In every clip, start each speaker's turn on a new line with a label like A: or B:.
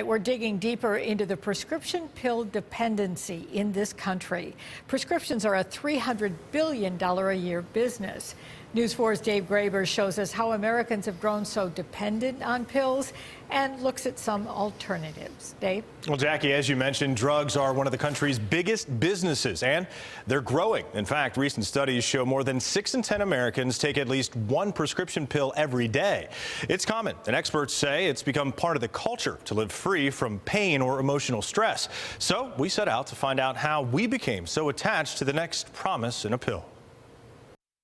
A: We're digging deeper into the prescription pill dependency in this country. Prescriptions are a $300 billion a year business. News 4's Dave Graber shows us how Americans have grown so dependent on pills and looks at some alternatives. Dave?
B: Well, Jackie, as you mentioned, drugs are one of the country's biggest businesses, and they're growing. In fact, recent studies show more than 6 in 10 Americans take at least one prescription pill every day. It's common, and experts say it's become part of the culture to live free from pain or emotional stress. So we set out to find out how we became so attached to the next promise in a pill.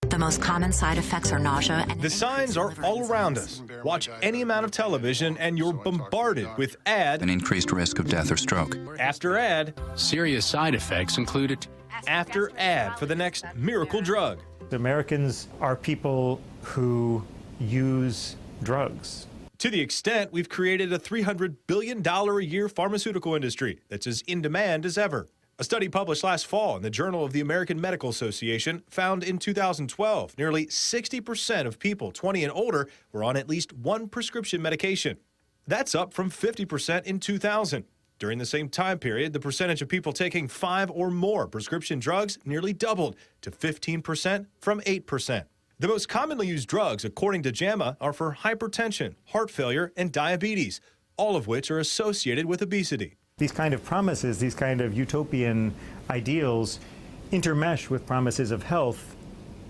C: The most common side effects are nausea and
B: the signs are all around us. Watch any amount of television and you're bombarded with ad.
D: An increased risk of death or stroke.
B: After ad.
E: Serious side effects included.
B: After ad for the next miracle drug.
F: Americans are people who use drugs.
B: To the extent we've created a $300 billion a year pharmaceutical industry that's as in demand as ever. A study published last fall in the Journal of the American Medical Association found in 2012 nearly 60% of people 20 and older were on at least one prescription medication. That's up from 50% in 2000. During the same time period, the percentage of people taking 5 or more prescription drugs nearly doubled to 15% from 8%. The most commonly used drugs, according to JAMA, are for hypertension, heart failure, and diabetes, all of which are associated with obesity.
F: These kind of promises, these kind of utopian ideals intermesh with promises of health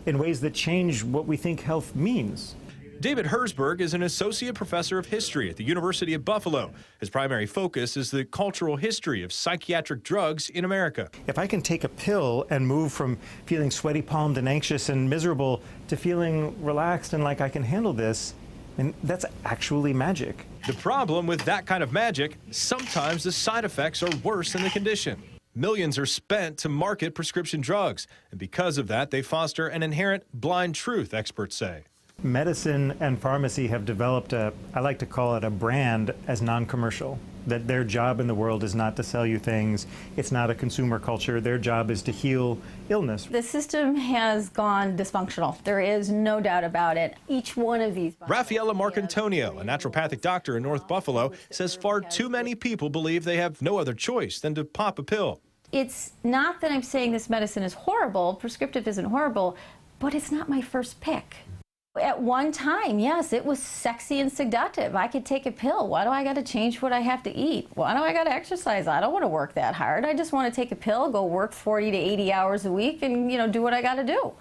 F: in ways that change what we think health means.
B: David Herzberg is an associate professor of history at the University of Buffalo. His primary focus is the cultural history of psychiatric drugs in America.
F: If I can take a pill and move from feeling sweaty-palmed and anxious and miserable to feeling relaxed and like I can handle this, and that's actually magic.
B: The problem with that kind of magic, sometimes the side effects are worse than the condition. Millions are spent to market prescription drugs, and because of that, they foster an inherent blind truth, experts say.
F: Medicine and pharmacy have developed I like to call it a brand as non-commercial, that their job in the world is not to sell you things. It's not a consumer culture. Their job is to heal illness.
G: The system has gone dysfunctional. There is no doubt about it. Each one of these.
B: Raffaella Marcantonio, a naturopathic doctor in North Buffalo, says far too many people believe they have no other choice than to pop a pill.
G: It's not that I'm saying this medicine is horrible, prescriptive isn't horrible, but it's not my first pick. At one time, yes, it was sexy and seductive. I could take a pill. Why do I got to change what I have to eat? Why do I got to exercise? I don't want to work that hard. I just want to take a pill, go work 40 to 80 hours a week and, do what I got to do.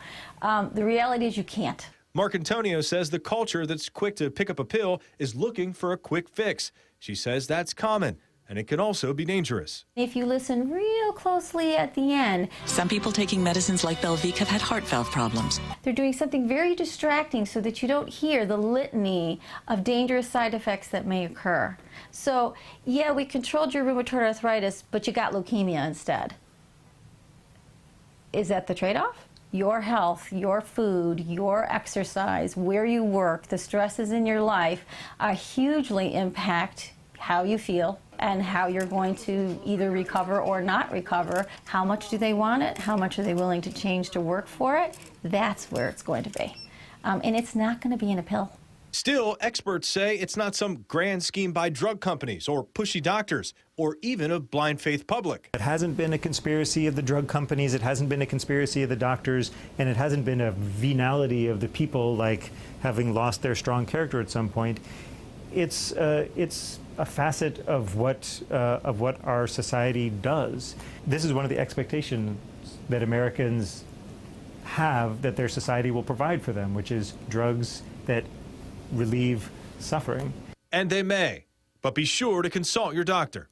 G: The reality is you can't.
B: Marcantonio says the culture that's quick to pick up a pill is looking for a quick fix. She says that's common, and it can also be dangerous.
G: If you listen real closely at the end,
C: some people taking medicines like Belviq have had heart valve problems.
G: They're doing something very distracting so that you don't hear the litany of dangerous side effects that may occur. So, yeah, we controlled your rheumatoid arthritis, but you got leukemia instead. Is that the trade-off? Your health, your food, your exercise, where you work, the stresses in your life hugely impact how you feel and how you're going to either recover or not recover. How much do they want it? How much are they willing to change to work for it? That's where it's going to be. And it's not going to be in a pill.
B: Still, experts say it's not some grand scheme by drug companies or pushy doctors or even a blind faith public.
F: It hasn't been a conspiracy of the drug companies, it hasn't been a conspiracy of the doctors, and it hasn't been a venality of the people like having lost their strong character at some point. It's a facet of what our society does. This is one of the expectations that Americans have that their society will provide for them, which is drugs that relieve suffering.
B: And they may, but be sure to consult your doctor.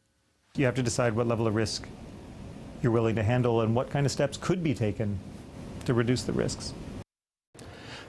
F: You have to decide what level of risk you're willing to handle and what kind of steps could be taken to reduce the risks.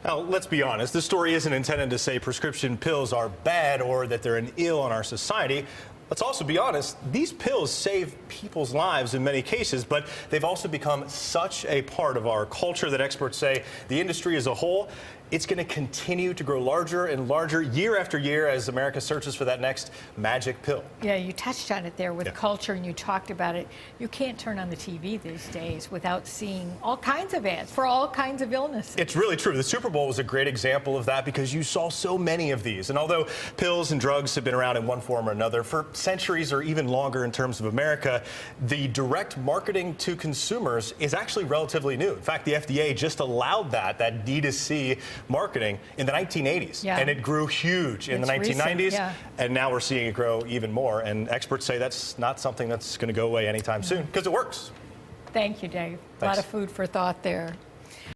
B: Now, let's be honest, this story isn't intended to say prescription pills are bad or that they're an ill on our society. Let's also be honest, these pills save people's lives in many cases, but they've also become such a part of our culture that experts say the industry as a whole
H: it's going to continue to grow larger and larger year after year as America searches for that next magic pill.
A: Yeah, you touched on it there with culture, and you talked about it. You can't turn on the TV these days without seeing all kinds of ads for all kinds of illnesses.
H: It's really true. The Super Bowl was a great example of that because you saw so many of these. And although pills and drugs have been around in one form or another for centuries or even longer in terms of America, the direct marketing to consumers is actually relatively new. In fact, the FDA just allowed that D2C marketing in the 1980s.
A: Yeah.
H: And it grew huge in the 1990s.
A: Recent, yeah.
H: And now we're seeing it grow even more. And experts say that's not something that's going to go away anytime soon because it works.
A: Thank you, Dave.
H: Thanks.
A: A lot of food for thought there.